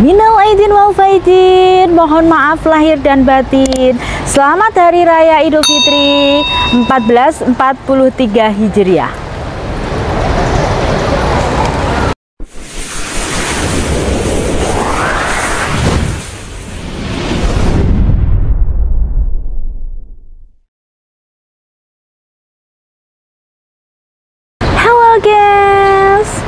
Minal aidin wal faizin, mohon maaf lahir dan batin. Selamat Hari Raya Idul Fitri 1443 Hijriah. Halo guys,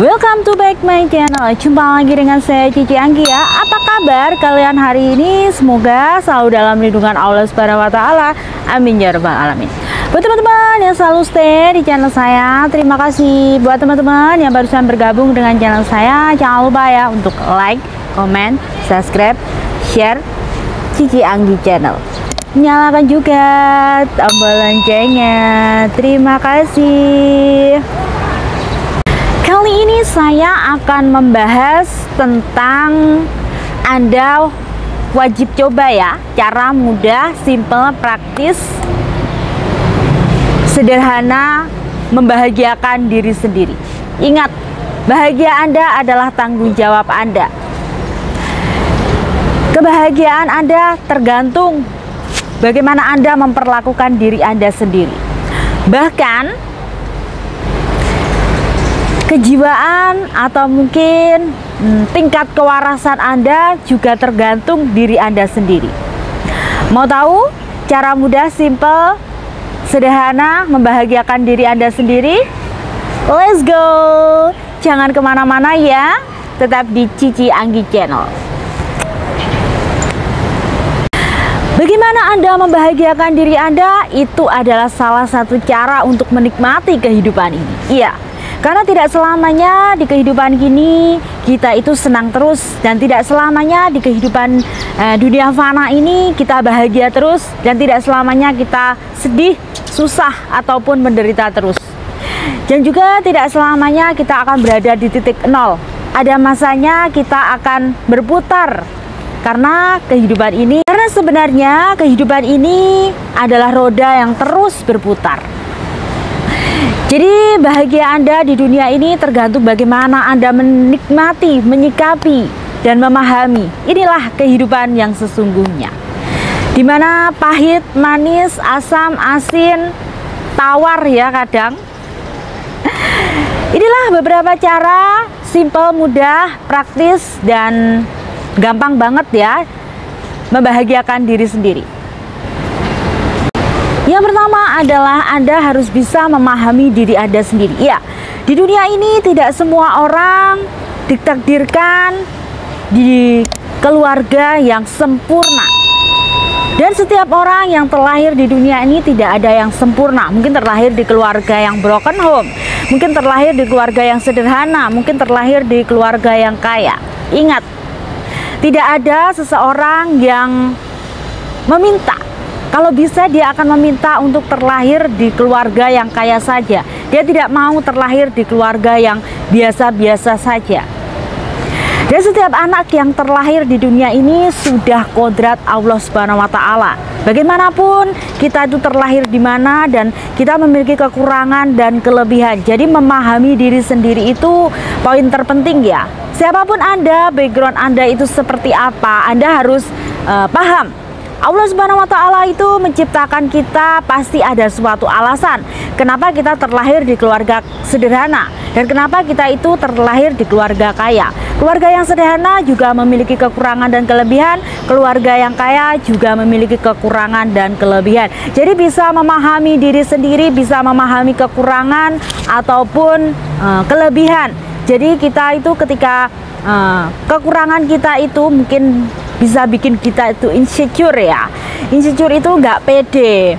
welcome to back my channel. Jumpa lagi dengan saya Cici Anggi ya. Apa kabar kalian hari ini? Semoga selalu dalam lindungan Allah Subhanahu wa taala. Amin ya rabbal alamin. Buat teman-teman yang selalu stay di channel saya, terima kasih. Buat teman-teman yang barusan bergabung dengan channel saya, jangan lupa ya untuk like, comment, subscribe, share Cici Anggi channel. Nyalakan juga tombol loncengnya. Terima kasih. Kali ini saya akan membahas tentang Anda wajib coba ya, cara mudah, simple, praktis, sederhana, membahagiakan diri sendiri. Ingat, bahagia Anda adalah tanggung jawab Anda. Kebahagiaan Anda tergantung bagaimana Anda memperlakukan diri Anda sendiri. Bahkan kejiwaan atau mungkin tingkat kewarasan Anda juga tergantung diri Anda sendiri. Mau tahu cara mudah, simple, sederhana membahagiakan diri Anda sendiri? Let's go! Jangan kemana-mana ya, tetap di Cici Anggi Channel. Bagaimana Anda membahagiakan diri Anda? Itu adalah salah satu cara untuk menikmati kehidupan ini. Iya, karena tidak selamanya di kehidupan gini kita itu senang terus, dan tidak selamanya di kehidupan dunia fana ini kita bahagia terus, dan tidak selamanya kita sedih, susah, ataupun menderita terus. Dan juga tidak selamanya kita akan berada di titik nol. Ada masanya kita akan berputar karena kehidupan ini. Karena sebenarnya kehidupan ini adalah roda yang terus berputar. Jadi bahagia Anda di dunia ini tergantung bagaimana Anda menikmati, menyikapi, dan memahami. Inilah kehidupan yang sesungguhnya, dimana pahit, manis, asam, asin, tawar ya kadang. Inilah beberapa cara simple, mudah, praktis, dan gampang banget ya membahagiakan diri sendiri. Yang pertama adalah Anda harus bisa memahami diri Anda sendiri. Ya, di dunia ini tidak semua orang ditakdirkan di keluarga yang sempurna. Dan setiap orang yang terlahir di dunia ini tidak ada yang sempurna. Mungkin terlahir di keluarga yang broken home, mungkin terlahir di keluarga yang sederhana, mungkin terlahir di keluarga yang kaya. Ingat, tidak ada seseorang yang meminta. Kalau bisa dia akan meminta untuk terlahir di keluarga yang kaya saja. Dia tidak mau terlahir di keluarga yang biasa-biasa saja. Dan setiap anak yang terlahir di dunia ini sudah kodrat Allah Subhanahu wa taala. Bagaimanapun kita itu terlahir di mana dan kita memiliki kekurangan dan kelebihan. Jadi memahami diri sendiri itu poin terpenting ya. Siapapun Anda, background Anda itu seperti apa, Anda harus paham. Allah Subhanahu wa taala itu menciptakan kita pasti ada suatu alasan kenapa kita terlahir di keluarga sederhana dan kenapa kita itu terlahir di keluarga kaya. Keluarga yang sederhana juga memiliki kekurangan dan kelebihan, keluarga yang kaya juga memiliki kekurangan dan kelebihan. Jadi bisa memahami diri sendiri, bisa memahami kekurangan ataupun kelebihan. Jadi kita itu ketika kekurangan kita itu mungkin bisa bikin kita itu insecure ya. Insecure itu nggak pede.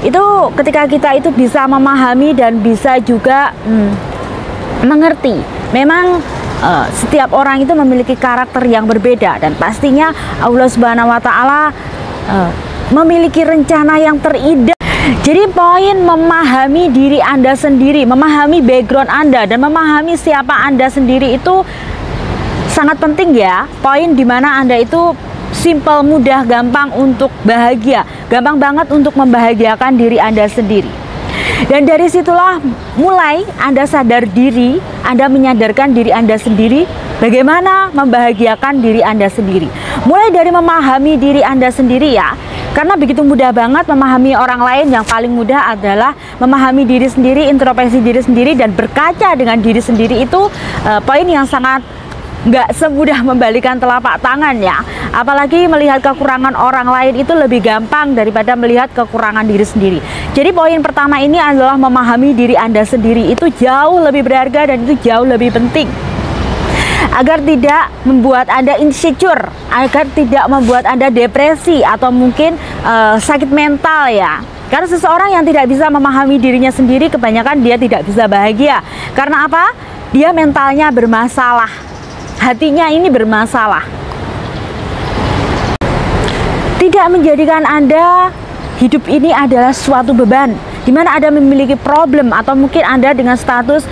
Itu ketika kita itu bisa memahami dan bisa juga mengerti. Memang setiap orang itu memiliki karakter yang berbeda, dan pastinya Allah Subhanahu wa taala memiliki rencana yang terindah. Jadi poin memahami diri Anda sendiri, memahami background Anda, dan memahami siapa Anda sendiri itu sangat penting ya. Poin dimana Anda itu simple, mudah, gampang untuk bahagia, gampang banget untuk membahagiakan diri Anda sendiri. Dan dari situlah mulai Anda sadar diri, Anda menyadarkan diri Anda sendiri, bagaimana membahagiakan diri Anda sendiri. Mulai dari memahami diri Anda sendiri ya, karena begitu mudah banget memahami orang lain. Yang paling mudah adalah memahami diri sendiri, introspeksi diri sendiri, dan berkaca dengan diri sendiri. Itu poin yang sangat nggak semudah membalikan telapak tangan ya. Apalagi melihat kekurangan orang lain itu lebih gampang daripada melihat kekurangan diri sendiri. Jadi poin pertama ini adalah memahami diri Anda sendiri. Itu jauh lebih berharga dan itu jauh lebih penting, agar tidak membuat Anda insecure, agar tidak membuat Anda depresi atau mungkin sakit mental ya. Karena seseorang yang tidak bisa memahami dirinya sendiri, kebanyakan dia tidak bisa bahagia. Karena apa? Dia mentalnya bermasalah, hatinya ini bermasalah. Tidak menjadikan Anda hidup ini adalah suatu beban, di mana Anda memiliki problem, atau mungkin Anda dengan status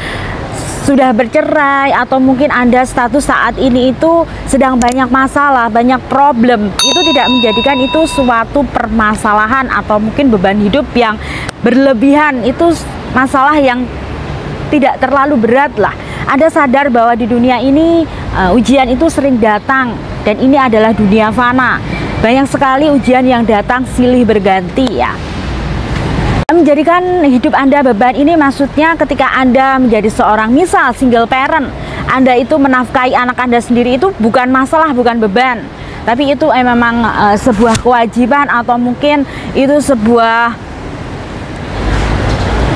sudah bercerai, atau mungkin Anda status saat ini itu sedang banyak masalah, banyak problem. Itu tidak menjadikan itu suatu permasalahan atau mungkin beban hidup yang berlebihan. Itu masalah yang tidak terlalu berat lah. Anda sadar bahwa di dunia ini ujian itu sering datang, dan ini adalah dunia fana. Banyak sekali ujian yang datang silih berganti ya. Menjadikan hidup Anda beban ini maksudnya ketika Anda menjadi seorang misal single parent, Anda itu menafkahi anak Anda sendiri, itu bukan masalah, bukan beban, tapi itu memang sebuah kewajiban atau mungkin itu sebuah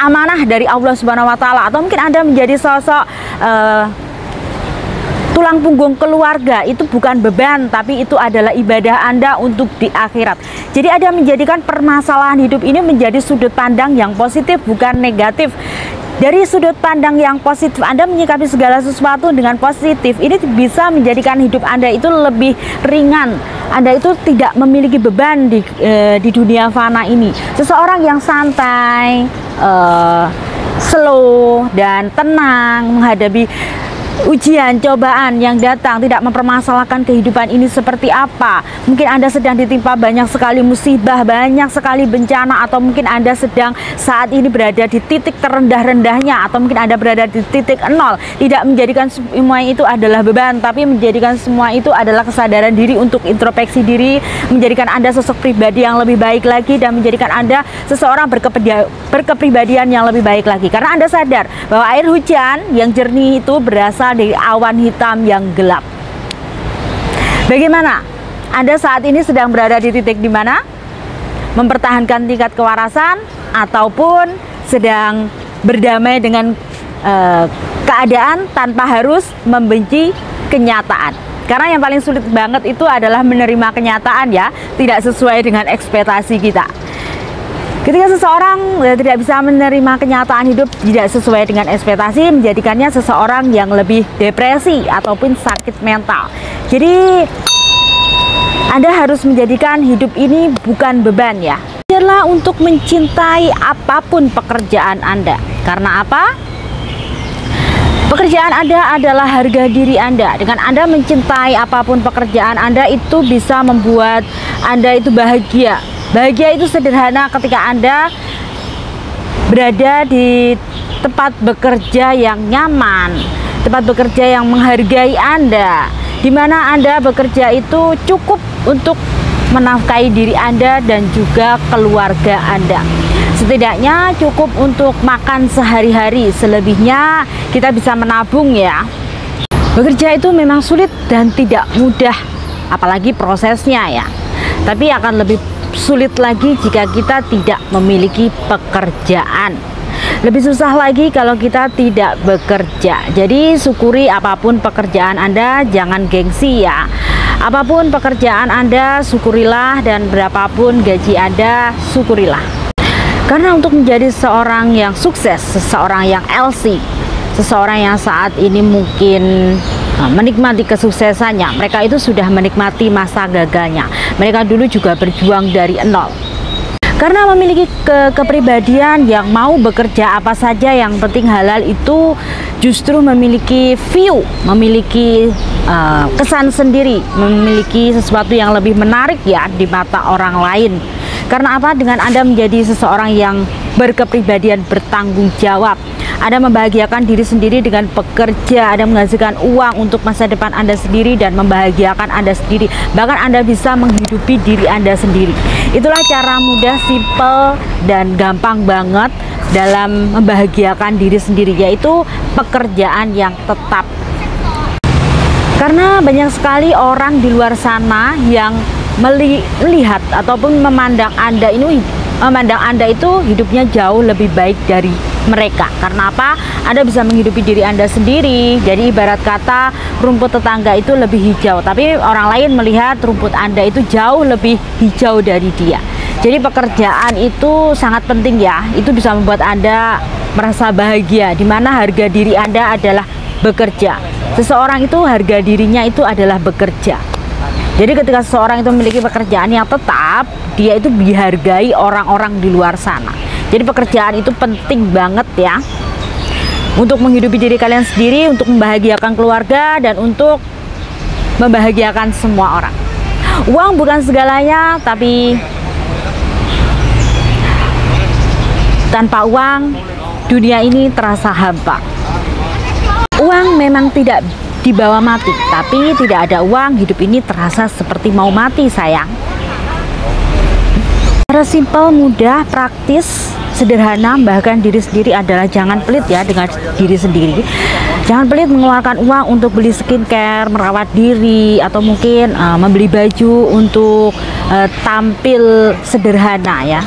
amanah dari Allah Subhanahu wa Ta'ala. Atau mungkin Anda menjadi sosok tulang punggung keluarga, itu bukan beban, tapi itu adalah ibadah Anda untuk di akhirat. Jadi Anda menjadikan permasalahan hidup ini menjadi sudut pandang yang positif, bukan negatif. Dari sudut pandang yang positif, Anda menyikapi segala sesuatu dengan positif. Ini bisa menjadikan hidup Anda itu lebih ringan. Anda itu tidak memiliki beban di dunia fana ini. Seseorang yang santai, slow, dan tenang menghadapi ujian, cobaan yang datang, tidak mempermasalahkan kehidupan ini seperti apa. Mungkin Anda sedang ditimpa banyak sekali musibah, banyak sekali bencana, atau mungkin Anda sedang saat ini berada di titik terendah-rendahnya, atau mungkin Anda berada di titik nol. Tidak menjadikan semua itu adalah beban, tapi menjadikan semua itu adalah kesadaran diri untuk introspeksi diri, menjadikan Anda sosok pribadi yang lebih baik lagi, dan menjadikan Anda seseorang berkepribadian yang lebih baik lagi. Karena Anda sadar bahwa air hujan yang jernih itu berasal dari awan hitam yang gelap. Bagaimana? Anda saat ini sedang berada di titik di mana? Mempertahankan tingkat kewarasan, ataupun sedang berdamai dengan keadaan tanpa harus membenci kenyataan. Karena yang paling sulit banget itu adalah menerima kenyataan ya, tidak sesuai dengan ekspektasi kita. Ketika seseorang tidak bisa menerima kenyataan hidup tidak sesuai dengan ekspektasi, menjadikannya seseorang yang lebih depresi ataupun sakit mental. Jadi Anda harus menjadikan hidup ini bukan beban ya. Belajarlah untuk mencintai apapun pekerjaan Anda. Karena apa? Pekerjaan Anda adalah harga diri Anda. Dengan Anda mencintai apapun pekerjaan Anda, itu bisa membuat Anda itu bahagia. Bahagia itu sederhana ketika Anda berada di tempat bekerja yang nyaman, tempat bekerja yang menghargai Anda, di mana Anda bekerja itu cukup untuk menafkahi diri Anda dan juga keluarga Anda. Setidaknya cukup untuk makan sehari-hari, selebihnya kita bisa menabung ya. Bekerja itu memang sulit dan tidak mudah, apalagi prosesnya ya. Tapi akan lebih sulit lagi jika kita tidak memiliki pekerjaan. Lebih susah lagi kalau kita tidak bekerja. Jadi syukuri apapun pekerjaan Anda, jangan gengsi ya. Apapun pekerjaan Anda, syukurilah, dan berapapun gaji Anda, syukurilah. Karena untuk menjadi seorang yang sukses, seseorang yang LC, seseorang yang saat ini mungkin menikmati kesuksesannya, mereka itu sudah menikmati masa gagalnya. Mereka dulu juga berjuang dari nol. Karena memiliki kepribadian yang mau bekerja apa saja yang penting halal, itu justru memiliki view, memiliki kesan sendiri, memiliki sesuatu yang lebih menarik ya di mata orang lain. Karena apa? Dengan Anda menjadi seseorang yang berkepribadian bertanggung jawab, Anda membahagiakan diri sendiri dengan bekerja, Anda menghasilkan uang untuk masa depan Anda sendiri dan membahagiakan Anda sendiri. Bahkan Anda bisa menghidupi diri Anda sendiri. Itulah cara mudah, simple, dan gampang banget dalam membahagiakan diri sendiri, yaitu pekerjaan yang tetap. Karena banyak sekali orang di luar sana yang melihat ataupun memandang Anda itu hidupnya jauh lebih baik dari mereka. Karena apa? Anda bisa menghidupi diri Anda sendiri. Jadi ibarat kata rumput tetangga itu lebih hijau, tapi orang lain melihat rumput Anda itu jauh lebih hijau dari dia. Jadi pekerjaan itu sangat penting ya. Itu bisa membuat Anda merasa bahagia, dimana harga diri Anda adalah bekerja. Seseorang itu harga dirinya itu adalah bekerja. Jadi ketika seseorang itu memiliki pekerjaan yang tetap, dia itu dihargai orang-orang di luar sana. Jadi pekerjaan itu penting banget ya, untuk menghidupi diri kalian sendiri, untuk membahagiakan keluarga, dan untuk membahagiakan semua orang. Uang bukan segalanya, tapi tanpa uang, dunia ini terasa hampa. Uang memang tidak dibawa mati, tapi tidak ada uang, hidup ini terasa seperti mau mati, sayang. Cara simple, mudah, praktis, sederhana, bahkan diri sendiri adalah jangan pelit ya dengan diri sendiri. Jangan pelit mengeluarkan uang untuk beli skincare, merawat diri, atau mungkin membeli baju untuk tampil sederhana ya.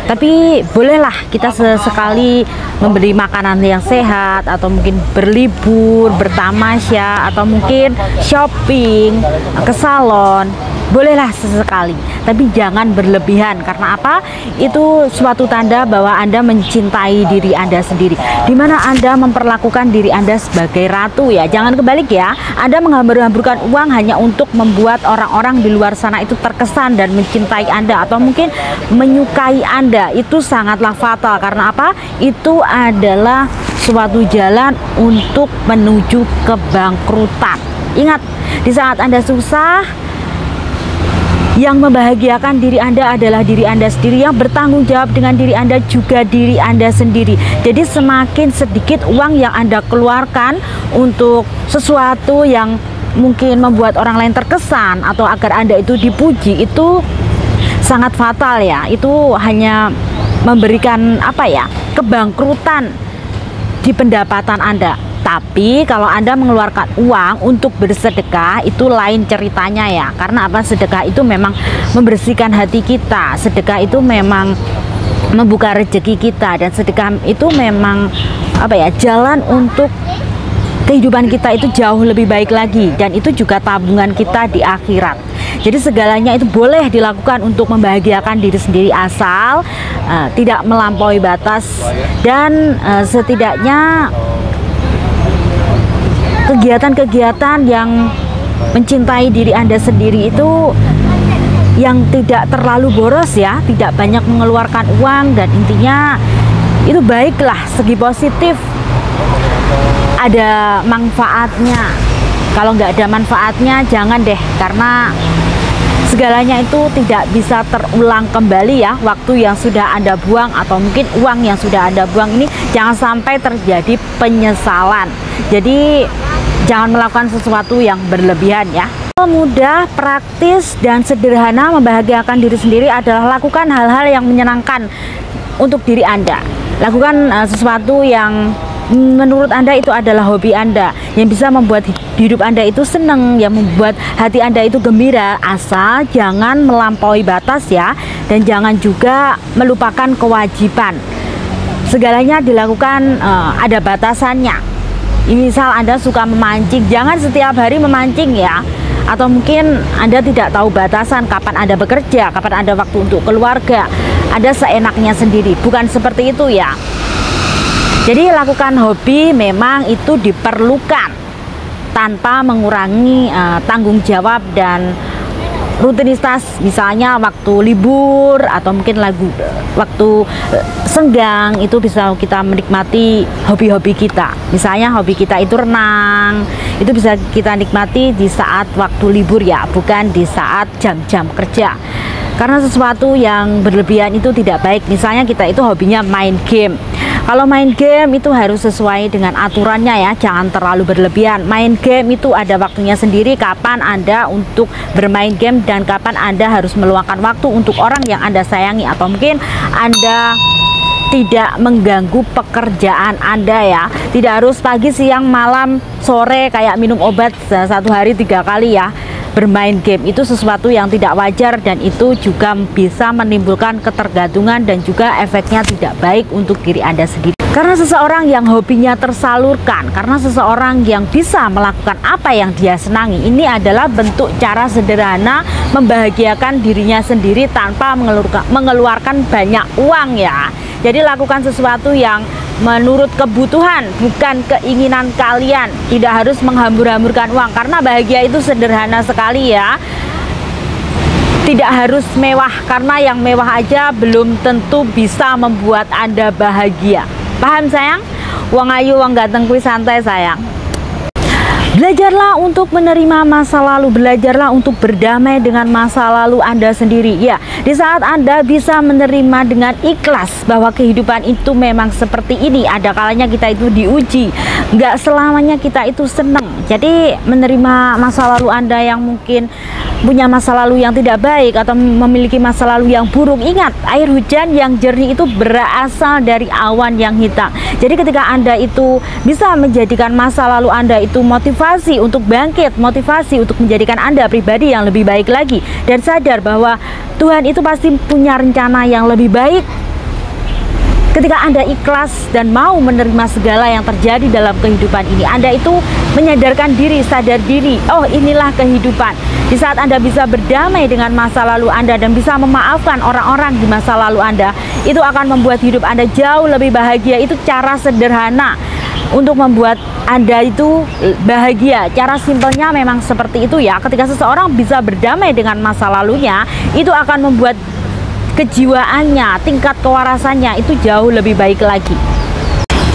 Tapi bolehlah kita sesekali membeli makanan yang sehat, atau mungkin berlibur, bertamasya, atau mungkin shopping, ke salon. Bolehlah sesekali, tapi jangan berlebihan. Karena apa? Itu suatu tanda bahwa Anda mencintai diri Anda sendiri, dimana Anda memperlakukan diri Anda sebagai ratu ya. Jangan kebalik ya, Anda menghambur-hamburkan uang hanya untuk membuat orang-orang di luar sana itu terkesan dan mencintai Anda, atau mungkin menyukai Anda. Itu sangatlah fatal. Karena apa? Itu adalah suatu jalan untuk menuju kebangkrutan. Ingat, di saat Anda susah, yang membahagiakan diri Anda adalah diri Anda sendiri, yang bertanggung jawab dengan diri Anda juga diri Anda sendiri. Jadi semakin sedikit uang yang Anda keluarkan untuk sesuatu yang mungkin membuat orang lain terkesan atau agar Anda itu dipuji, itu sangat fatal ya. Itu hanya memberikan apa ya, kebangkrutan di pendapatan Anda. Tapi kalau Anda mengeluarkan uang untuk bersedekah, itu lain ceritanya ya. Karena apa? Sedekah itu memang membersihkan hati kita. Sedekah itu memang membuka rezeki kita, dan sedekah itu memang apa ya, jalan untuk kehidupan kita itu jauh lebih baik lagi, dan itu juga tabungan kita di akhirat. Jadi segalanya itu boleh dilakukan untuk membahagiakan diri sendiri, asal tidak melampaui batas, dan setidaknya kegiatan-kegiatan yang mencintai diri Anda sendiri itu yang tidak terlalu boros ya, tidak banyak mengeluarkan uang, dan intinya itu baiklah, segi positif, ada manfaatnya. Kalau nggak ada manfaatnya jangan deh, karena segalanya itu tidak bisa terulang kembali ya. Waktu yang sudah Anda buang, atau mungkin uang yang sudah Anda buang ini, jangan sampai terjadi penyesalan. Jadi jangan melakukan sesuatu yang berlebihan ya. Mudah, praktis, dan sederhana membahagiakan diri sendiri adalah lakukan hal-hal yang menyenangkan untuk diri Anda. Lakukan sesuatu yang menurut Anda itu adalah hobi Anda, yang bisa membuat hidup Anda itu senang, yang membuat hati Anda itu gembira, asal jangan melampaui batas ya, dan jangan juga melupakan kewajiban. Segalanya dilakukan ada batasannya. Misal Anda suka memancing, jangan setiap hari memancing ya. Atau mungkin Anda tidak tahu batasan kapan Anda bekerja, kapan ada waktu untuk keluarga. Ada seenaknya sendiri, bukan seperti itu ya. Jadi lakukan hobi memang itu diperlukan, tanpa mengurangi tanggung jawab dan rutinitas. Misalnya waktu libur, atau mungkin waktu senggang, itu bisa kita menikmati hobi-hobi kita. Misalnya hobi kita itu renang, itu bisa kita nikmati di saat waktu libur ya, bukan di saat jam-jam kerja. Karena sesuatu yang berlebihan itu tidak baik. Misalnya kita itu hobinya main game. Kalau main game itu harus sesuai dengan aturannya ya, jangan terlalu berlebihan. Main game itu ada waktunya sendiri, kapan Anda untuk bermain game dan kapan Anda harus meluangkan waktu untuk orang yang Anda sayangi, atau mungkin Anda tidak mengganggu pekerjaan Anda ya. Tidak harus pagi, siang, malam, sore kayak minum obat satu hari 3 kali ya. Bermain game itu sesuatu yang tidak wajar dan itu juga bisa menimbulkan ketergantungan dan juga efeknya tidak baik untuk diri Anda sendiri. Karena seseorang yang hobinya tersalurkan, karena seseorang yang bisa melakukan apa yang dia senangi, ini adalah bentuk cara sederhana membahagiakan dirinya sendiri tanpa mengeluarkan banyak uang ya. Jadi lakukan sesuatu yang menurut kebutuhan, bukan keinginan kalian. Tidak harus menghambur-hamburkan uang, karena bahagia itu sederhana sekali ya. Tidak harus mewah, karena yang mewah aja belum tentu bisa membuat Anda bahagia. Paham sayang? Wong ayu wong ganteng kuwi santai sayang. Belajarlah untuk menerima masa lalu, belajarlah untuk berdamai dengan masa lalu Anda sendiri. Ya, di saat Anda bisa menerima dengan ikhlas bahwa kehidupan itu memang seperti ini, ada kalanya kita itu diuji, nggak selamanya kita itu senang. Jadi menerima masa lalu Anda yang mungkin punya masa lalu yang tidak baik atau memiliki masa lalu yang buruk, ingat, air hujan yang jernih itu berasal dari awan yang hitam. Jadi ketika Anda itu bisa menjadikan masa lalu Anda itu motivasi untuk bangkit, motivasi untuk menjadikan Anda pribadi yang lebih baik lagi, dan sadar bahwa Tuhan itu pasti punya rencana yang lebih baik. Ketika Anda ikhlas dan mau menerima segala yang terjadi dalam kehidupan ini, Anda itu menyadarkan diri, sadar diri, oh inilah kehidupan. Di saat Anda bisa berdamai dengan masa lalu Anda dan bisa memaafkan orang-orang di masa lalu Anda, itu akan membuat hidup Anda jauh lebih bahagia. Itu cara sederhana untuk membuat Anda itu bahagia. Cara simpelnya memang seperti itu ya. Ketika seseorang bisa berdamai dengan masa lalunya, itu akan membuat kejiwaannya, tingkat kewarasannya itu jauh lebih baik lagi.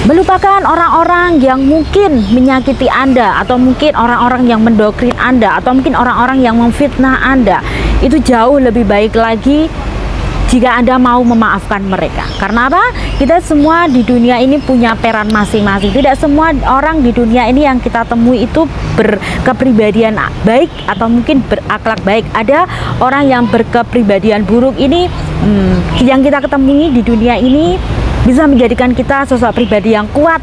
Melupakan orang-orang yang mungkin menyakiti Anda, atau mungkin orang-orang yang mendoktrin Anda, atau mungkin orang-orang yang memfitnah Anda, itu jauh lebih baik lagi jika Anda mau memaafkan mereka. Karena apa? Kita semua di dunia ini punya peran masing-masing. Tidak semua orang di dunia ini yang kita temui itu berkepribadian baik atau mungkin berakhlak baik. Ada orang yang berkepribadian buruk. Ini yang kita ketemui di dunia ini bisa menjadikan kita sosok pribadi yang kuat,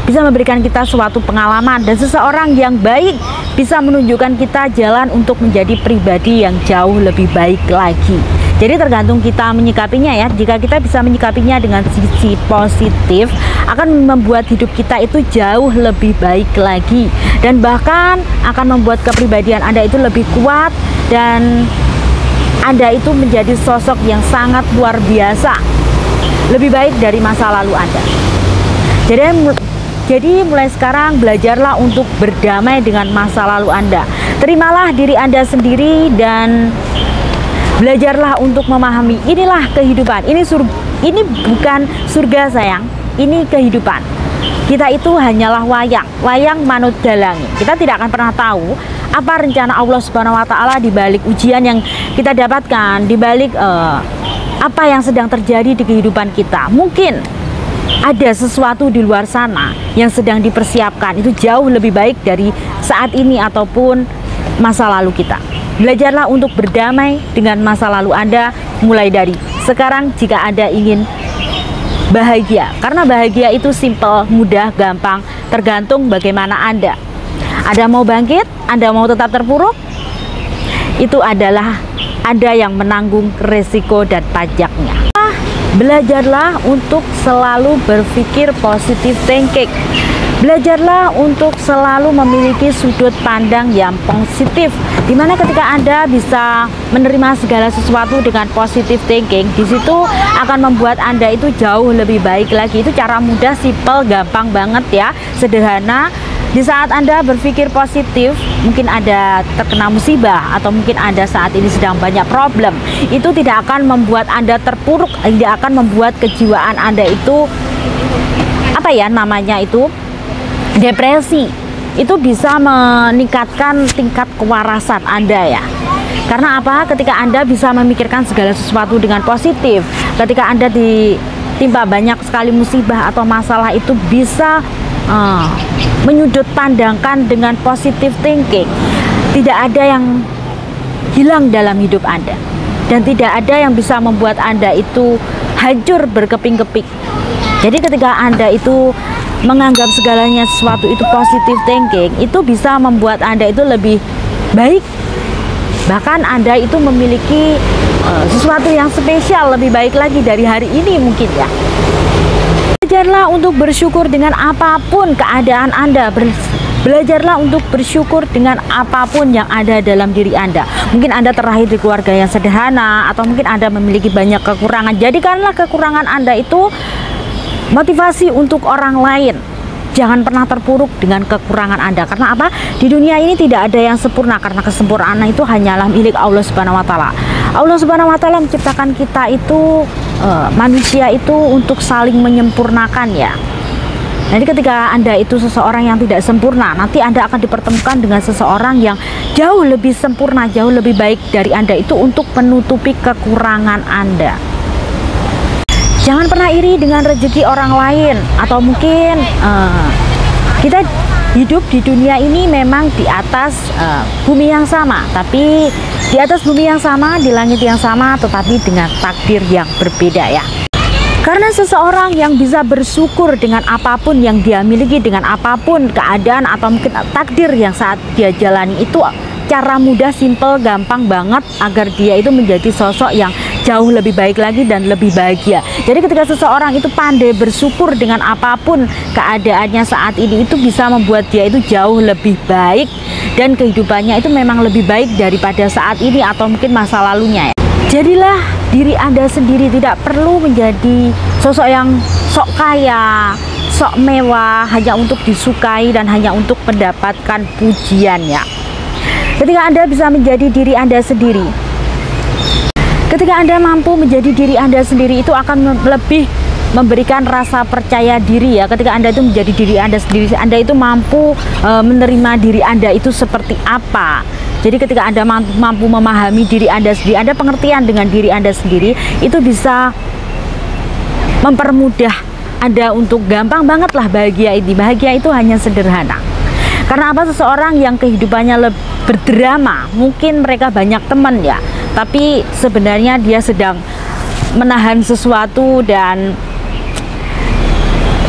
bisa memberikan kita suatu pengalaman, dan seseorang yang baik bisa menunjukkan kita jalan untuk menjadi pribadi yang jauh lebih baik lagi. Jadi tergantung kita menyikapinya ya. Jika kita bisa menyikapinya dengan sisi positif, akan membuat hidup kita itu jauh lebih baik lagi, dan bahkan akan membuat kepribadian Anda itu lebih kuat, dan Anda itu menjadi sosok yang sangat luar biasa, lebih baik dari masa lalu Anda. Jadi mulai sekarang belajarlah untuk berdamai dengan masa lalu Anda. Terimalah diri Anda sendiri dan belajarlah untuk memahami inilah kehidupan. Ini bukan surga sayang, ini kehidupan. Kita itu hanyalah wayang manut dalangi. Kita tidak akan pernah tahu apa rencana Allah Subhanahu wa taala di balik ujian yang kita dapatkan, di balik apa yang sedang terjadi di kehidupan kita. Mungkin ada sesuatu di luar sana yang sedang dipersiapkan, itu jauh lebih baik dari saat ini ataupun masa lalu kita. Belajarlah untuk berdamai dengan masa lalu Anda mulai dari sekarang jika Anda ingin bahagia. Karena bahagia itu simple, mudah, gampang, tergantung bagaimana Anda. Anda mau bangkit, Anda mau tetap terpuruk, itu adalah Anda yang menanggung resiko dan pajaknya. Belajarlah untuk selalu berpikir positive thinking. Belajarlah untuk selalu memiliki sudut pandang yang positif, dimana ketika Anda bisa menerima segala sesuatu dengan positive thinking, di situ akan membuat Anda itu jauh lebih baik lagi. Itu cara mudah, simple, gampang banget ya, sederhana. Di saat Anda berpikir positif, mungkin Anda terkena musibah atau mungkin Anda saat ini sedang banyak problem, itu tidak akan membuat Anda terpuruk, tidak akan membuat kejiwaan Anda itu apa ya namanya itu depresi. Itu bisa meningkatkan tingkat kewarasan Anda ya. Karena apa? Ketika Anda bisa memikirkan segala sesuatu dengan positif, ketika Anda ditimpa banyak sekali musibah atau masalah, itu bisa menyudut pandangkan dengan positive thinking. Tidak ada yang hilang dalam hidup Anda, dan tidak ada yang bisa membuat Anda itu hancur berkeping-keping. Jadi ketika Anda itu menganggap segalanya sesuatu itu positive thinking, itu bisa membuat Anda itu lebih baik. Bahkan Anda itu memiliki sesuatu yang spesial, lebih baik lagi dari hari ini mungkin ya. Belajarlah untuk bersyukur dengan apapun keadaan Anda. Belajarlah untuk bersyukur dengan apapun yang ada dalam diri Anda. Mungkin Anda terlahir di keluarga yang sederhana, atau mungkin Anda memiliki banyak kekurangan. Jadikanlah kekurangan Anda itu motivasi untuk orang lain. Jangan pernah terpuruk dengan kekurangan Anda. Karena apa? Di dunia ini tidak ada yang sempurna, karena kesempurnaan itu hanyalah milik Allah Subhanahu wa taala. Allah Subhanahu wa taala menciptakan kita itu, manusia itu untuk saling menyempurnakan ya. Jadi ketika Anda itu seseorang yang tidak sempurna, nanti Anda akan dipertemukan dengan seseorang yang jauh lebih sempurna, jauh lebih baik dari Anda, itu untuk menutupi kekurangan Anda. Jangan pernah iri dengan rezeki orang lain, atau mungkin kita hidup di dunia ini memang di atas bumi yang sama, tapi di atas bumi yang sama, di langit yang sama, tetapi dengan takdir yang berbeda ya. Karena seseorang yang bisa bersyukur dengan apapun yang dia miliki, dengan apapun keadaan atau mungkin takdir yang saat dia jalani, itu cara mudah, simple, gampang banget agar dia itu menjadi sosok yang jauh lebih baik lagi dan lebih bahagia. Jadi ketika seseorang itu pandai bersyukur dengan apapun keadaannya saat ini, itu bisa membuat dia itu jauh lebih baik, dan kehidupannya itu memang lebih baik daripada saat ini atau mungkin masa lalunya ya. Jadilah diri Anda sendiri, tidak perlu menjadi sosok yang sok kaya, sok mewah, hanya untuk disukai dan hanya untuk mendapatkan pujian ya. Ketika Anda bisa menjadi diri Anda sendiri, ketika Anda mampu menjadi diri Anda sendiri, itu akan lebih memberikan rasa percaya diri ya. Ketika Anda itu menjadi diri Anda sendiri, Anda itu mampu menerima diri Anda itu seperti apa. Jadi ketika Anda mampu memahami diri Anda sendiri, Anda pengertian dengan diri Anda sendiri, itu bisa mempermudah Anda untuk gampang banget lah bahagia ini. Bahagia itu hanya sederhana. Karena apa? Seseorang yang kehidupannya berdrama, mungkin mereka banyak teman ya, tapi sebenarnya dia sedang menahan sesuatu dan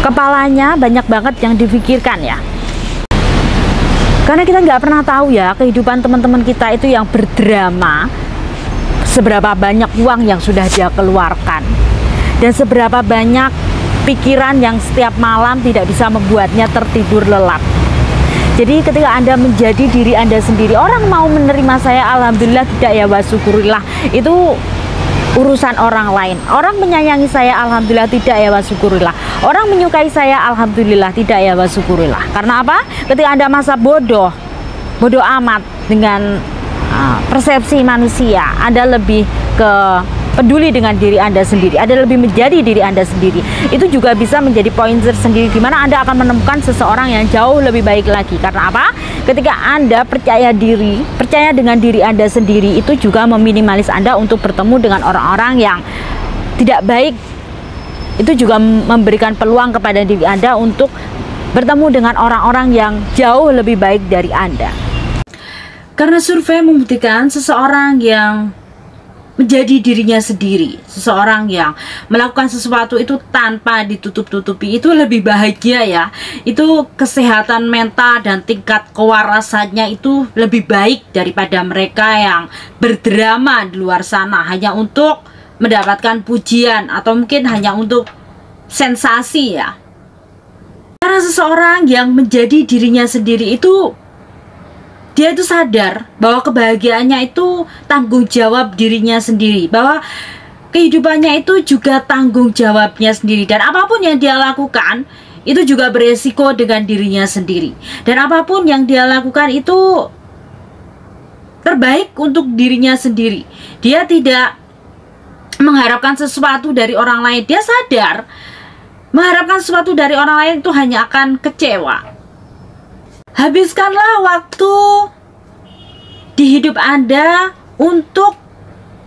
kepalanya banyak banget yang dipikirkan ya. Karena kita nggak pernah tahu ya, kehidupan teman-teman kita itu yang berdrama, seberapa banyak uang yang sudah dia keluarkan, dan seberapa banyak pikiran yang setiap malam tidak bisa membuatnya tertidur lelap. Jadi ketika Anda menjadi diri Anda sendiri, orang mau menerima saya alhamdulillah, tidak ya wasyukurillah, itu urusan orang lain. Orang menyayangi saya alhamdulillah, tidak ya wasyukurillah. Orang menyukai saya alhamdulillah, tidak ya wasyukurillah. Karena apa? Ketika Anda masa bodoh amat dengan persepsi manusia, Anda lebih ke peduli dengan diri Anda sendiri, Anda lebih menjadi diri Anda sendiri. Itu juga bisa menjadi poin tersendiri di mana Anda akan menemukan seseorang yang jauh lebih baik lagi. Karena apa? Ketika Anda percaya diri, percaya dengan diri Anda sendiri, itu juga meminimalis Anda untuk bertemu dengan orang-orang yang tidak baik. Itu juga memberikan peluang kepada diri Anda untuk bertemu dengan orang-orang yang jauh lebih baik dari Anda. Karena survei membuktikan seseorang yang menjadi dirinya sendiri, seseorang yang melakukan sesuatu itu tanpa ditutup-tutupi, itu lebih bahagia ya. Itu kesehatan mental dan tingkat kewarasannya itu lebih baik daripada mereka yang berdrama di luar sana hanya untuk mendapatkan pujian atau mungkin hanya untuk sensasi ya. Karena seseorang yang menjadi dirinya sendiri itu, dia itu sadar bahwa kebahagiaannya itu tanggung jawab dirinya sendiri, bahwa kehidupannya itu juga tanggung jawabnya sendiri, dan apapun yang dia lakukan itu juga beresiko dengan dirinya sendiri, dan apapun yang dia lakukan itu terbaik untuk dirinya sendiri. Dia tidak mengharapkan sesuatu dari orang lain. Dia sadar mengharapkan sesuatu dari orang lain itu hanya akan kecewa. Habiskanlah waktu di hidup Anda untuk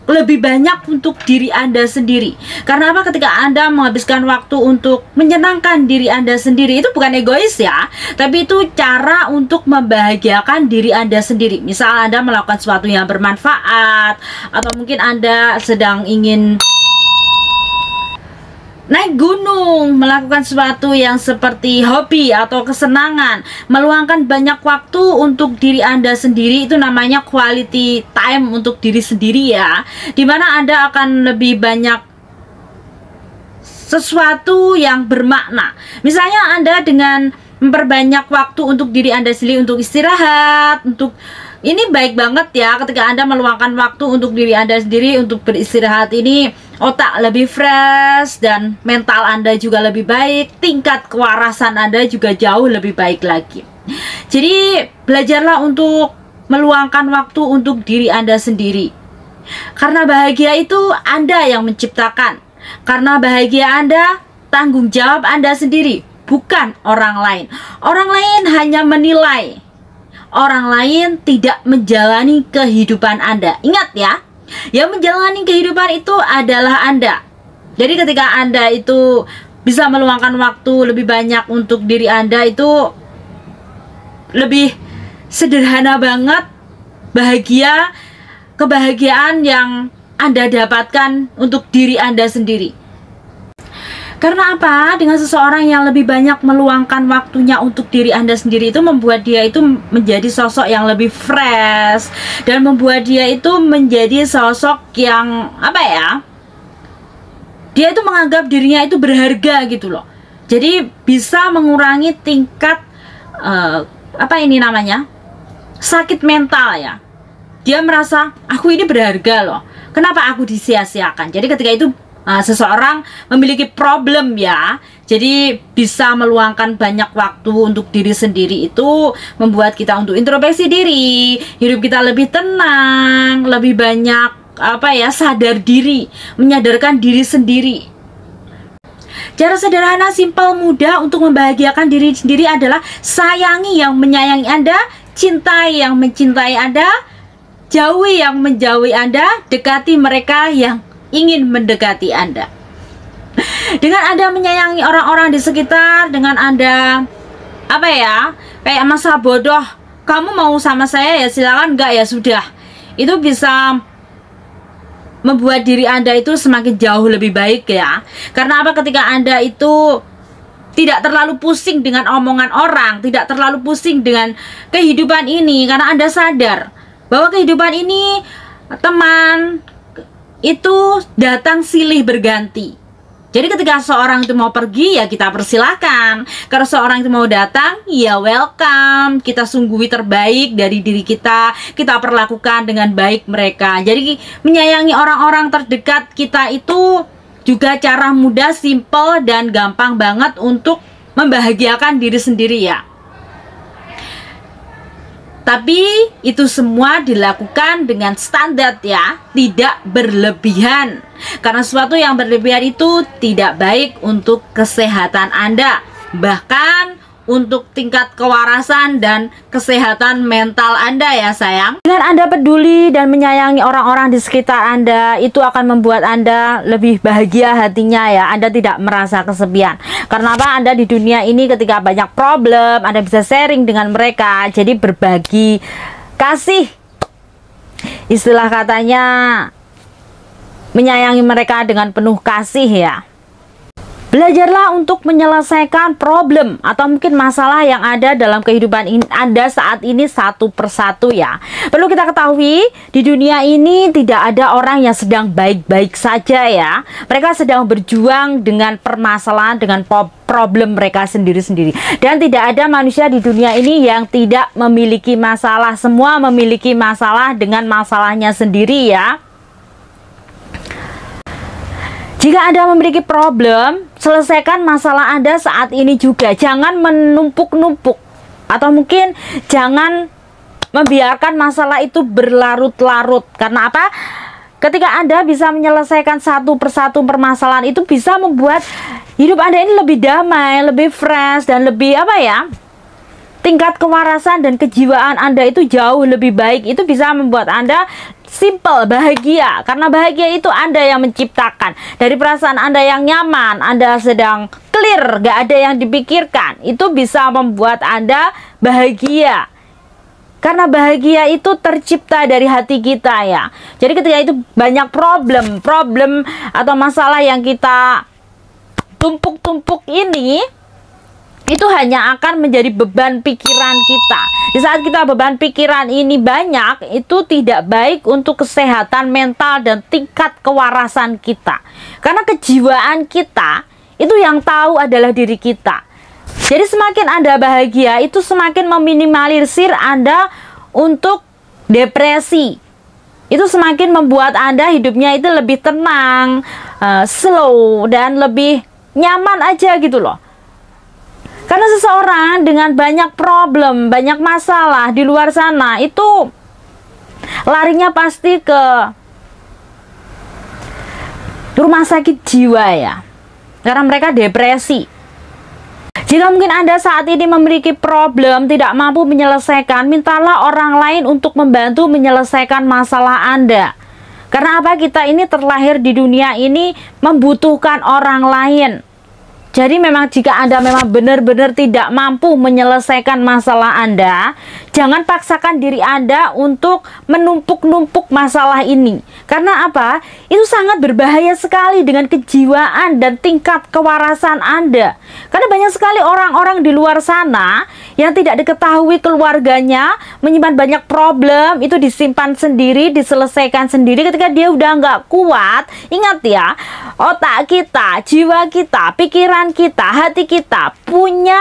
lebih banyak untuk diri Anda sendiri. Karena apa? Ketika Anda menghabiskan waktu untuk menyenangkan diri Anda sendiri, itu bukan egois ya, tapi itu cara untuk membahagiakan diri Anda sendiri. Misal Anda melakukan sesuatu yang bermanfaat, atau mungkin Anda sedang ingin naik gunung, melakukan sesuatu yang seperti hobi atau kesenangan, meluangkan banyak waktu untuk diri Anda sendiri, itu namanya quality time untuk diri sendiri ya, dimana Anda akan lebih banyak sesuatu yang bermakna. Misalnya Anda dengan memperbanyak waktu untuk diri Anda sendiri, untuk istirahat, untuk ini baik banget ya, ketika Anda meluangkan waktu untuk diri Anda sendiri, untuk beristirahat ini, otak lebih fresh dan mental Anda juga lebih baik, tingkat kewarasan Anda juga jauh lebih baik lagi. Jadi belajarlah untuk meluangkan waktu untuk diri Anda sendiri, karena bahagia itu Anda yang menciptakan. Karena bahagia Anda, tanggung jawab Anda sendiri, bukan orang lain. Orang lain hanya menilai, orang lain tidak menjalani kehidupan Anda. Ingat ya, yang menjalani kehidupan itu adalah Anda. Jadi ketika Anda itu bisa meluangkan waktu lebih banyak untuk diri Anda, itu lebih sederhana banget bahagia, kebahagiaan yang Anda dapatkan untuk diri Anda sendiri. Karena apa? Dengan seseorang yang lebih banyak meluangkan waktunya untuk diri Anda sendiri, itu membuat dia itu menjadi sosok yang lebih fresh, dan membuat dia itu menjadi sosok yang apa ya, dia itu menganggap dirinya itu berharga gitu loh. Jadi bisa mengurangi tingkat apa ini namanya, sakit mental ya. Dia merasa aku ini berharga loh, kenapa aku disia-siakan. Jadi ketika itu seseorang memiliki problem ya, jadi bisa meluangkan banyak waktu untuk diri sendiri, itu membuat kita untuk introspeksi diri, hidup kita lebih tenang, lebih banyak apa ya, sadar diri, menyadarkan diri sendiri. Cara sederhana, simpel, mudah untuk membahagiakan diri sendiri adalah sayangi yang menyayangi Anda, cintai yang mencintai Anda, jauhi yang menjauhi Anda, dekati mereka yang ingin mendekati Anda. Dengan Anda menyayangi orang-orang di sekitar, dengan Anda apa ya, kayak masa bodoh, kamu mau sama saya ya silakan, enggak ya sudah, itu bisa membuat diri Anda itu semakin jauh lebih baik ya. Karena apa? Ketika Anda itu tidak terlalu pusing dengan omongan orang, tidak terlalu pusing dengan kehidupan ini, karena Anda sadar bahwa kehidupan ini, teman, itu datang silih berganti. Jadi ketika seorang itu mau pergi, ya kita persilahkan. Kalau seorang itu mau datang, ya welcome. Kita sungguhi terbaik dari diri kita, kita perlakukan dengan baik mereka. Jadi menyayangi orang-orang terdekat kita itu juga cara mudah, simple, dan gampang banget untuk membahagiakan diri sendiri ya. Tapi itu semua dilakukan dengan standar ya, tidak berlebihan. Karena sesuatu yang berlebihan itu tidak baik untuk kesehatan Anda, bahkan untuk tingkat kewarasan dan kesehatan mental Anda ya sayang. Dengan Anda peduli dan menyayangi orang-orang di sekitar Anda, itu akan membuat Anda lebih bahagia hatinya ya. Anda tidak merasa kesepian. Karena apa? Anda di dunia ini ketika banyak problem, Anda bisa sharing dengan mereka. Jadi berbagi kasih. Istilah katanya menyayangi mereka dengan penuh kasih ya. Belajarlah untuk menyelesaikan problem atau mungkin masalah yang ada dalam kehidupan Anda saat ini satu persatu ya. Perlu kita ketahui, di dunia ini tidak ada orang yang sedang baik-baik saja ya. Mereka sedang berjuang dengan permasalahan, dengan problem mereka sendiri-sendiri. Dan tidak ada manusia di dunia ini yang tidak memiliki masalah. Semua memiliki masalah dengan masalahnya sendiri ya. Jika Anda memiliki problem, selesaikan masalah Anda saat ini juga. Jangan menumpuk-numpuk, atau mungkin jangan membiarkan masalah itu berlarut-larut. Karena apa? Ketika Anda bisa menyelesaikan satu persatu permasalahan, itu bisa membuat hidup Anda ini lebih damai, lebih fresh, dan lebih apa ya, tingkat kewarasan dan kejiwaan Anda itu jauh lebih baik. Itu bisa membuat Anda simple, bahagia. Karena bahagia itu Anda yang menciptakan. Dari perasaan Anda yang nyaman, Anda sedang clear, gak ada yang dipikirkan, itu bisa membuat Anda bahagia. Karena bahagia itu tercipta dari hati kita ya. Jadi ketika itu banyak problem atau masalah yang kita tumpuk-tumpuk ini, itu hanya akan menjadi beban pikiran kita. Di saat kita beban pikiran ini banyak, itu tidak baik untuk kesehatan mental dan tingkat kewarasan kita. Karena kejiwaan kita, itu yang tahu adalah diri kita. Jadi semakin Anda bahagia, itu semakin meminimalisir Anda untuk depresi. Itu semakin membuat Anda hidupnya itu lebih tenang, slow, dan lebih nyaman aja gitu loh. Karena seseorang dengan banyak problem, banyak masalah di luar sana, itu larinya pasti ke rumah sakit jiwa ya. Karena mereka depresi. Jika mungkin Anda saat ini memiliki problem, tidak mampu menyelesaikan, mintalah orang lain untuk membantu menyelesaikan masalah Anda. Karena apa? Kita ini terlahir di dunia ini membutuhkan orang lain. Jadi memang jika Anda memang benar-benar tidak mampu menyelesaikan masalah Anda, jangan paksakan diri Anda untuk menumpuk-numpuk masalah ini. Karena apa? Itu sangat berbahaya sekali dengan kejiwaan dan tingkat kewarasan Anda. Karena banyak sekali orang-orang di luar sana yang tidak diketahui keluarganya, menyimpan banyak problem, itu disimpan sendiri, diselesaikan sendiri. Ketika dia udah nggak kuat, ingat ya, otak kita, jiwa kita, pikiran kita, hati kita punya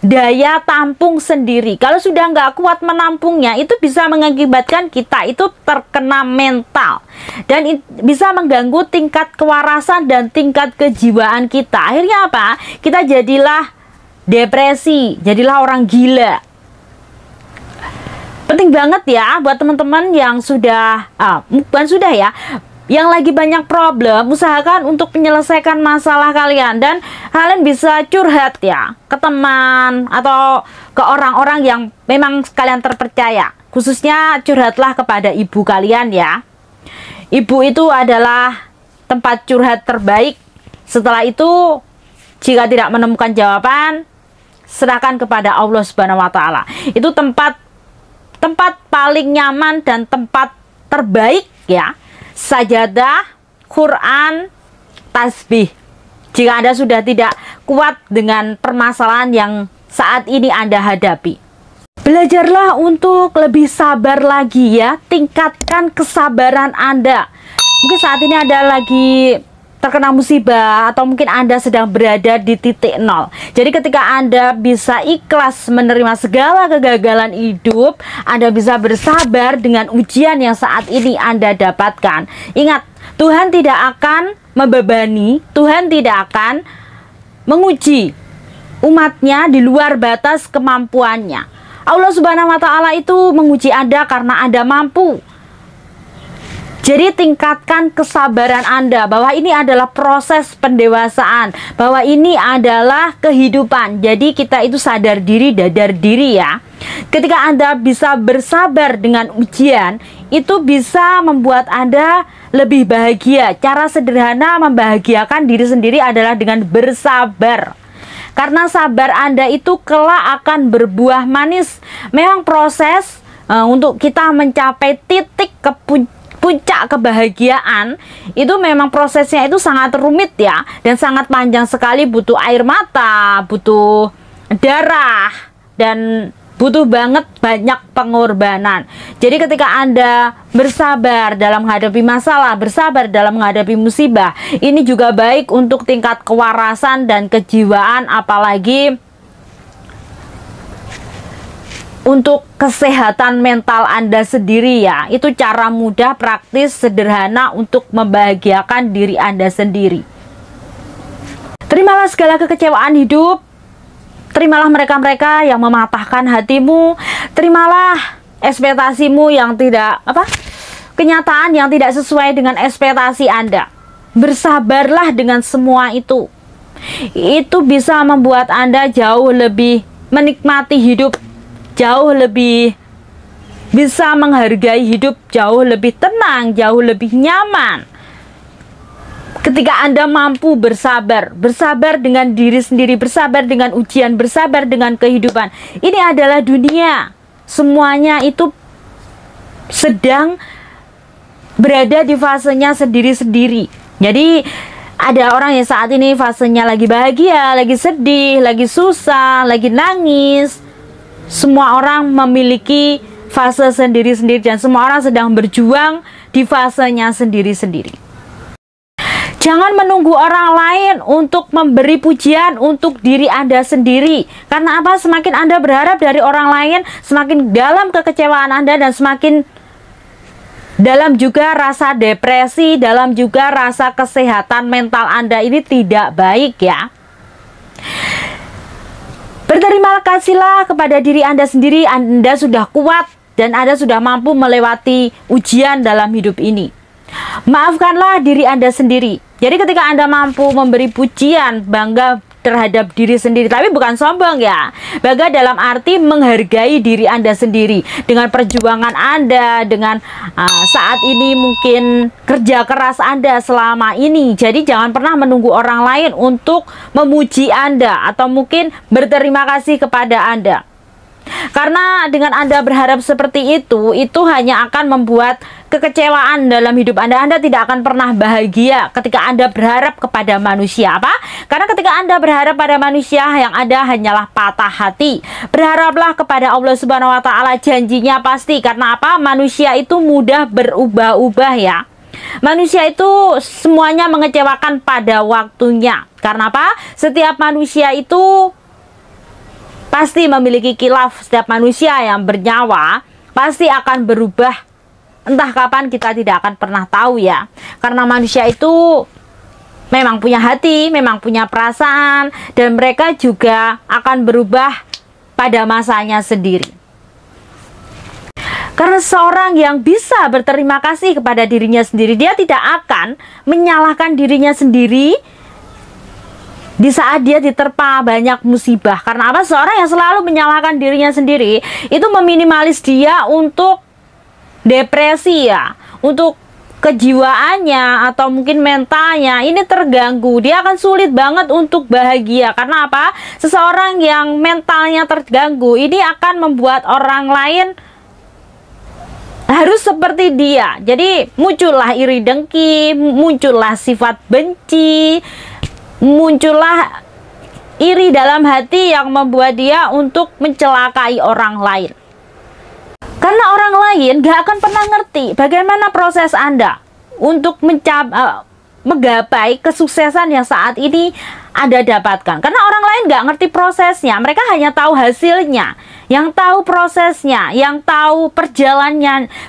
daya tampung sendiri. Kalau sudah nggak kuat menampungnya, itu bisa mengakibatkan kita itu terkena mental dan bisa mengganggu tingkat kewarasan dan tingkat kejiwaan kita. Akhirnya apa? Kita jadilah depresi, jadilah orang gila. Penting banget ya buat teman-teman yang sudah bukan sudah ya, yang lagi banyak problem, usahakan untuk menyelesaikan masalah kalian. Dan kalian bisa curhat ya ke teman atau ke orang-orang yang memang kalian terpercaya. Khususnya curhatlah kepada ibu kalian ya. Ibu itu adalah tempat curhat terbaik. Setelah itu, jika tidak menemukan jawaban, serahkan kepada Allah Subhanahu wa Ta'ala. Itu tempat paling nyaman dan tempat terbaik ya. Sajadah, Quran, tasbih. Jika Anda sudah tidak kuat dengan permasalahan yang saat ini Anda hadapi, belajarlah untuk lebih sabar lagi ya. Tingkatkan kesabaran Anda. Mungkin saat ini Anda lagi terkena musibah, atau mungkin Anda sedang berada di titik nol. Jadi ketika Anda bisa ikhlas menerima segala kegagalan hidup, Anda bisa bersabar dengan ujian yang saat ini Anda dapatkan. Ingat, Tuhan tidak akan membebani, Tuhan tidak akan menguji umatnya di luar batas kemampuannya. Allah Subhanahu wa Ta'ala itu menguji Anda karena Anda mampu. Jadi tingkatkan kesabaran Anda bahwa ini adalah proses pendewasaan, bahwa ini adalah kehidupan. Jadi kita itu sadar diri, dadar diri ya. Ketika Anda bisa bersabar dengan ujian, itu bisa membuat Anda lebih bahagia. Cara sederhana membahagiakan diri sendiri adalah dengan bersabar. Karena sabar Anda itu kelak akan berbuah manis. Memang proses untuk kita mencapai titik puncak kebahagiaan itu memang prosesnya itu sangat rumit ya, dan sangat panjang sekali, butuh air mata, butuh darah, dan butuh banget banyak pengorbanan. Jadi ketika Anda bersabar dalam menghadapi masalah, bersabar dalam menghadapi musibah, ini juga baik untuk tingkat kewarasan dan kejiwaan, apalagi untuk kesehatan mental Anda sendiri ya. Itu cara mudah, praktis, sederhana untuk membahagiakan diri Anda sendiri. Terimalah segala kekecewaan hidup. Terimalah mereka-mereka yang mematahkan hatimu. Terimalah ekspektasimu yang tidak kenyataan yang tidak sesuai dengan ekspektasi Anda. Bersabarlah dengan semua itu. Itu bisa membuat Anda jauh lebih menikmati hidup, jauh lebih bisa menghargai hidup jauh lebih tenang, jauh lebih nyaman. Ketika Anda mampu bersabar, bersabar dengan diri sendiri, bersabar dengan ujian, bersabar dengan kehidupan. Ini adalah dunia. Semuanya itu sedang berada di fasenya sendiri-sendiri. Jadi ada orang yang saat ini fasenya lagi bahagia, lagi sedih, lagi susah, lagi nangis. Semua orang memiliki fase sendiri-sendiri dan semua orang sedang berjuang di fasenya sendiri-sendiri. Jangan menunggu orang lain untuk memberi pujian untuk diri Anda sendiri. Karena apa? Semakin Anda berharap dari orang lain, semakin dalam kekecewaan Anda dan semakin dalam juga rasa depresi, dalam juga rasa kesehatan mental Anda ini tidak baik ya. Berterima kasihlah kepada diri Anda sendiri. Anda sudah kuat dan Anda sudah mampu melewati ujian dalam hidup ini. Maafkanlah diri Anda sendiri. Jadi ketika Anda mampu memberi pujian, bangga terhadap diri sendiri, tapi bukan sombong ya. Bangga dalam arti menghargai diri Anda sendiri dengan perjuangan Anda, dengan saat ini mungkin kerja keras Anda selama ini. Jadi jangan pernah menunggu orang lain untuk memuji Anda atau mungkin berterima kasih kepada Anda. Karena dengan Anda berharap seperti itu hanya akan membuat kekecewaan dalam hidup Anda. Anda tidak akan pernah bahagia ketika Anda berharap kepada manusia. Apa? Karena ketika Anda berharap pada manusia, yang ada hanyalah patah hati. Berharaplah kepada Allah Subhanahu wa Ta'ala, janjinya pasti. Karena apa? Manusia itu mudah berubah-ubah ya. Manusia itu semuanya mengecewakan pada waktunya. Karena apa? Setiap manusia itu pasti memiliki khilaf. Setiap manusia yang bernyawa pasti akan berubah. Entah kapan kita tidak akan pernah tahu ya. Karena manusia itu memang punya hati, memang punya perasaan, dan mereka juga akan berubah pada masanya sendiri. Karena seorang yang bisa berterima kasih kepada dirinya sendiri, dia tidak akan menyalahkan dirinya sendiri di saat dia diterpa banyak musibah. Karena apa? Seorang yang selalu menyalahkan dirinya sendiri itu meminimalis dia untuk depresi ya, untuk kejiwaannya atau mungkin mentalnya ini terganggu. Dia akan sulit banget untuk bahagia. Karena apa? Seseorang yang mentalnya terganggu ini akan membuat orang lain harus seperti dia. Jadi muncullah iri dengki, muncullah sifat benci, muncullah iri dalam hati yang membuat dia untuk mencelakai orang lain. Karena orang lain gak akan pernah ngerti bagaimana proses Anda untuk menggapai kesuksesan yang saat ini Anda dapatkan. Karena orang lain gak ngerti prosesnya, mereka hanya tahu hasilnya. Yang tahu prosesnya, yang tahu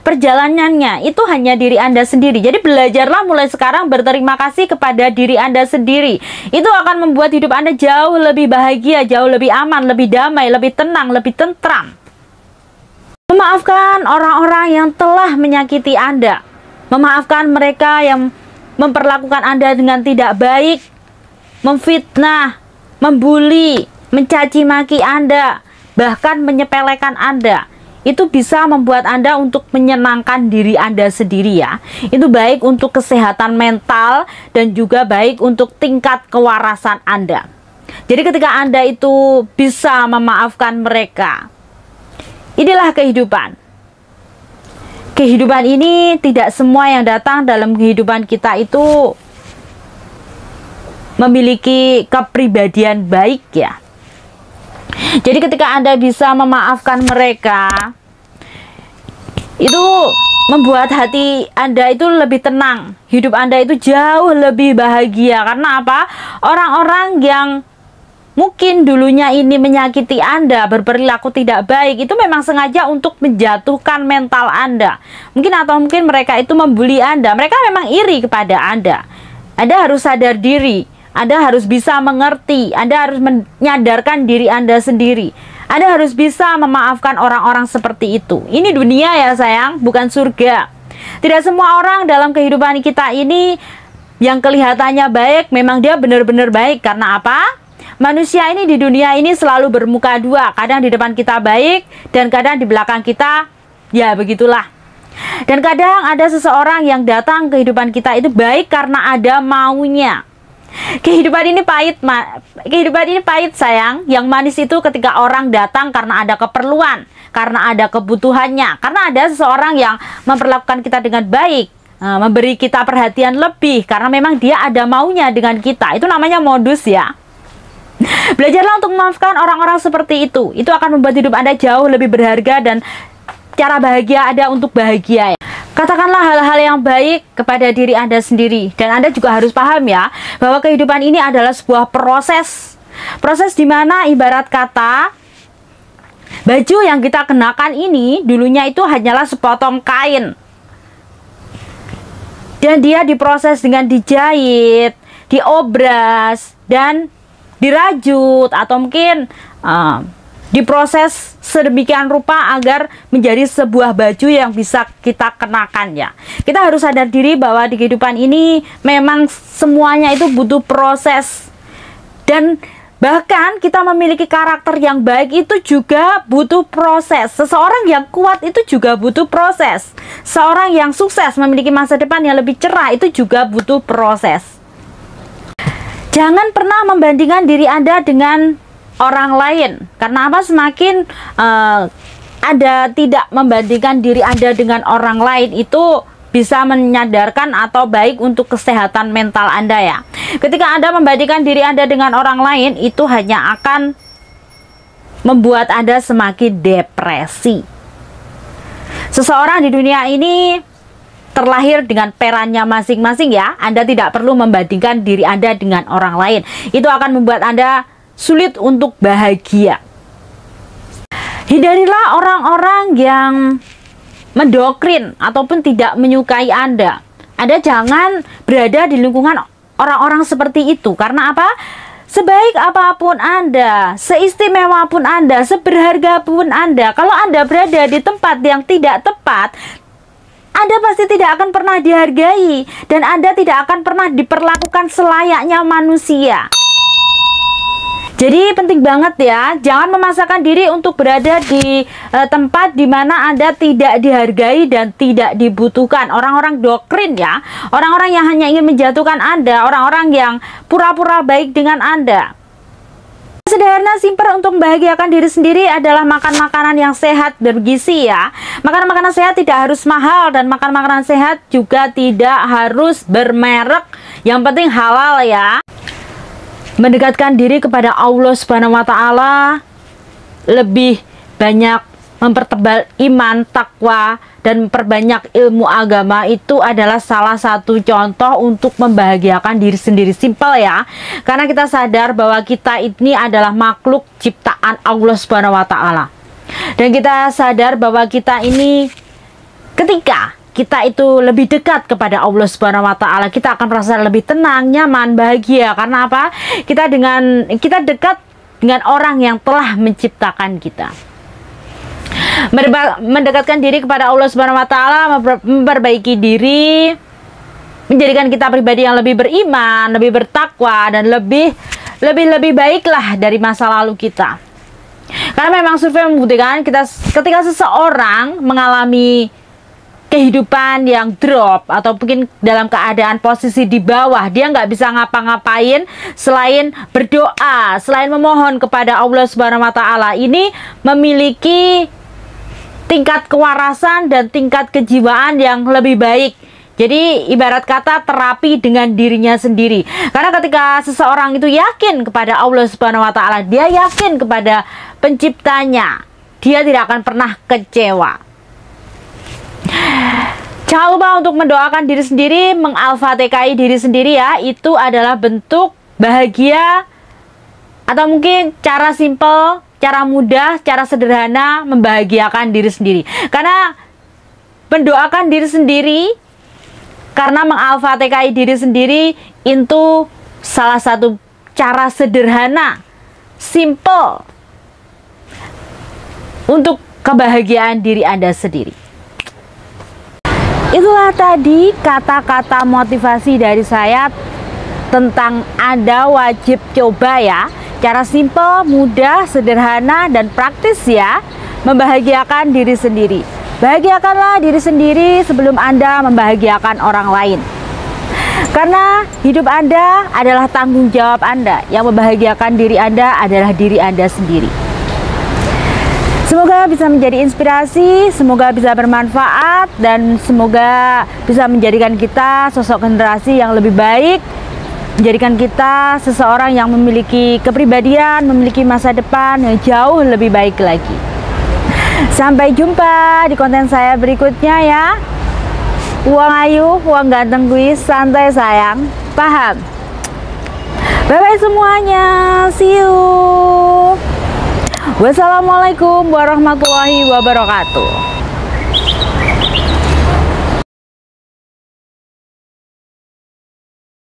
perjalanannya itu hanya diri Anda sendiri. Jadi belajarlah mulai sekarang berterima kasih kepada diri Anda sendiri. Itu akan membuat hidup Anda jauh lebih bahagia, jauh lebih aman, lebih damai, lebih tenang, lebih tentram. Memaafkan orang-orang yang telah menyakiti Anda. Memaafkan mereka yang memperlakukan Anda dengan tidak baik, memfitnah, membuli, mencaci maki Anda, bahkan menyepelekan Anda. Itu bisa membuat Anda untuk menyenangkan diri Anda sendiri ya. Itu baik untuk kesehatan mental dan juga baik untuk tingkat kewarasan Anda. Jadi ketika Anda itu bisa memaafkan mereka, inilah kehidupan. Kehidupan ini tidak semua yang datang dalam kehidupan kita itu memiliki kepribadian baik ya. Jadi ketika Anda bisa memaafkan mereka, itu membuat hati Anda itu lebih tenang. Hidup Anda itu jauh lebih bahagia. Karena apa? Orang-orang yang mungkin dulunya ini menyakiti Anda, berperilaku tidak baik, itu memang sengaja untuk menjatuhkan mental Anda. Mungkin mereka itu membuli Anda. Mereka memang iri kepada Anda. Anda harus sadar diri. Anda harus bisa mengerti. Anda harus menyadarkan diri Anda sendiri. Anda harus bisa memaafkan orang-orang seperti itu. Ini dunia ya sayang, bukan surga. Tidak semua orang dalam kehidupan kita ini yang kelihatannya baik, memang dia benar-benar baik. Karena apa? Manusia ini di dunia ini selalu bermuka dua. Kadang di depan kita baik dan kadang di belakang kita Ya begitulah. Dan kadang ada seseorang yang datang ke kehidupan kita itu baik karena ada maunya. Kehidupan ini pahit sayang. Yang manis itu ketika orang datang karena ada keperluan, karena ada kebutuhannya, karena ada seseorang yang memperlakukan kita dengan baik, memberi kita perhatian lebih karena memang dia ada maunya dengan kita. Itu namanya modus ya. Belajarlah untuk memaafkan orang-orang seperti itu. Itu akan membuat hidup Anda jauh lebih berharga dan cara bahagia ada untuk bahagia ya. Katakanlah hal-hal yang baik kepada diri Anda sendiri. Dan Anda juga harus paham ya, bahwa kehidupan ini adalah sebuah proses. Proses dimana ibarat kata, baju yang kita kenakan ini dulunya itu hanyalah sepotong kain. Dan dia diproses dengan dijahit, diobras, dan dirajut. Atau mungkin diproses sedemikian rupa agar menjadi sebuah baju yang bisa kita kenakan ya. Kita harus sadar diri bahwa di kehidupan ini memang semuanya itu butuh proses. Dan bahkan kita memiliki karakter yang baik itu juga butuh proses. Seseorang yang kuat itu juga butuh proses. Seorang yang sukses memiliki masa depan yang lebih cerah itu juga butuh proses. Jangan pernah membandingkan diri Anda dengan orang lain. Karena apa? Semakin Anda tidak membandingkan diri Anda dengan orang lain, itu bisa menyadarkan atau baik untuk kesehatan mental Anda ya. Ketika Anda membandingkan diri Anda dengan orang lain, itu hanya akan membuat Anda semakin depresi. Seseorang di dunia ini terlahir dengan perannya masing-masing ya. Anda tidak perlu membandingkan diri Anda dengan orang lain. Itu akan membuat Anda sulit untuk bahagia. Hindarilah orang-orang yang mendoktrin ataupun tidak menyukai Anda. Anda jangan berada di lingkungan orang-orang seperti itu. Karena apa? Sebaik apapun Anda, seistimewa pun Anda, seberharga pun Anda, kalau Anda berada di tempat yang tidak tepat, Anda pasti tidak akan pernah dihargai. Dan Anda tidak akan pernah diperlakukan selayaknya manusia. Jadi penting banget ya, jangan memaksakan diri untuk berada di tempat di mana Anda tidak dihargai dan tidak dibutuhkan. Orang-orang doktrin ya, orang-orang yang hanya ingin menjatuhkan Anda, orang-orang yang pura-pura baik dengan Anda. Sederhana, simpel untuk membahagiakan diri sendiri adalah makan makanan yang sehat, bergizi ya. Makan makanan sehat tidak harus mahal dan makan makanan sehat juga tidak harus bermerek. Yang penting halal ya. Mendekatkan diri kepada Allah Subhanahu wa Ta'ala, lebih banyak mempertebal iman, takwa, dan memperbanyak ilmu agama, itu adalah salah satu contoh untuk membahagiakan diri sendiri. Simpel ya, karena kita sadar bahwa kita ini adalah makhluk ciptaan Allah Subhanahu wa Ta'ala, dan kita sadar bahwa kita ini ketika kita itu lebih dekat kepada Allah Subhanahu wa Ta'ala, kita akan merasa lebih tenang, nyaman, bahagia. Karena apa? Kita dekat dengan orang yang telah menciptakan kita. Mendekatkan diri kepada Allah Subhanahu wa Ta'ala, memperbaiki diri, menjadikan kita pribadi yang lebih beriman, lebih bertakwa, dan lebih baiklah dari masa lalu kita. Karena memang survei membuktikan ketika seseorang mengalami kehidupan yang drop atau mungkin dalam keadaan posisi di bawah, dia nggak bisa ngapa-ngapain selain berdoa, selain memohon kepada Allah Subhanahu wa Ta'ala, ini memiliki tingkat kewarasan dan tingkat kejiwaan yang lebih baik. Jadi ibarat kata terapi dengan dirinya sendiri. Karena ketika seseorang itu yakin kepada Allah Subhanahu wa Ta'ala, dia yakin kepada penciptanya, dia tidak akan pernah kecewa. Jangan lupa untuk mendoakan diri sendiri, mengalfatihai diri sendiri ya. Itu adalah bentuk bahagia, atau mungkin cara simpel, cara mudah, cara sederhana membahagiakan diri sendiri. Karena mendoakan diri sendiri, karena mengalfatihai diri sendiri, itu salah satu cara sederhana, simple untuk kebahagiaan diri Anda sendiri. Itulah tadi kata-kata motivasi dari saya tentang Anda wajib coba ya. Cara simple, mudah, sederhana, dan praktis ya, membahagiakan diri sendiri. Bahagiakanlah diri sendiri sebelum Anda membahagiakan orang lain. Karena hidup Anda adalah tanggung jawab Anda. Yang membahagiakan diri Anda adalah diri Anda sendiri. Semoga bisa menjadi inspirasi, semoga bisa bermanfaat, dan semoga bisa menjadikan kita sosok generasi yang lebih baik, menjadikan kita seseorang yang memiliki kepribadian, memiliki masa depan yang jauh lebih baik lagi. Sampai jumpa di konten saya berikutnya ya. Uang ayu, uang ganteng kuis, santai sayang, paham? Bye-bye semuanya, see you. Wassalamualaikum warahmatullahi wabarakatuh.